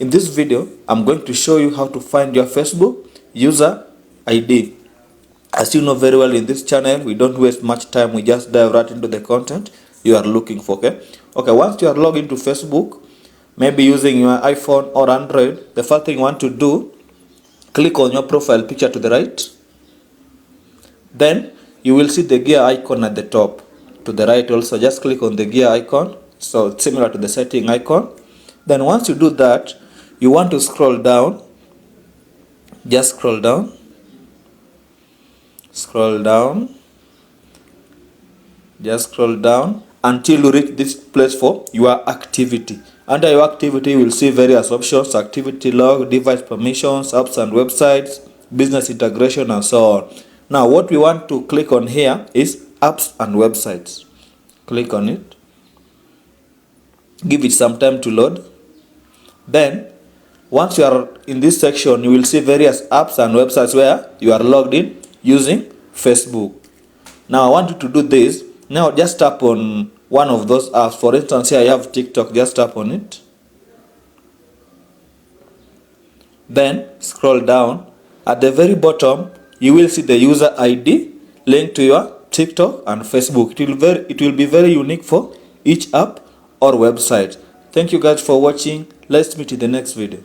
In this video, I'm going to show you how to find your Facebook user ID. As you know very well, in this channel, we don't waste much time. We just dive right into the content you are looking for, okay? Okay, once you are logged into Facebook, maybe using your iPhone or Android, the first thing you want to do, click on your profile picture to the right. Then you will see the gear icon at the top. To the right also, just click on the gear icon. So it's similar to the setting icon. Then once you do that, you want to scroll down. Just scroll down. Scroll down. Just scroll down until you reach this place for your activity. Under your activity, you will see various options: activity log, device permissions, apps and websites, business integration, and so on. Now, what we want to click on here is apps and websites. Click on it. Give it some time to load. Then, once you are in this section, you will see various apps and websites where you are logged in using Facebook. Now, I want you to do this. Now, just tap on one of those apps. For instance, here I have TikTok. Just tap on it. Then, scroll down. At the very bottom, you will see the user ID linked to your TikTok and Facebook. It will be very unique for each app or website. Thank you guys for watching. Let's meet in the next video.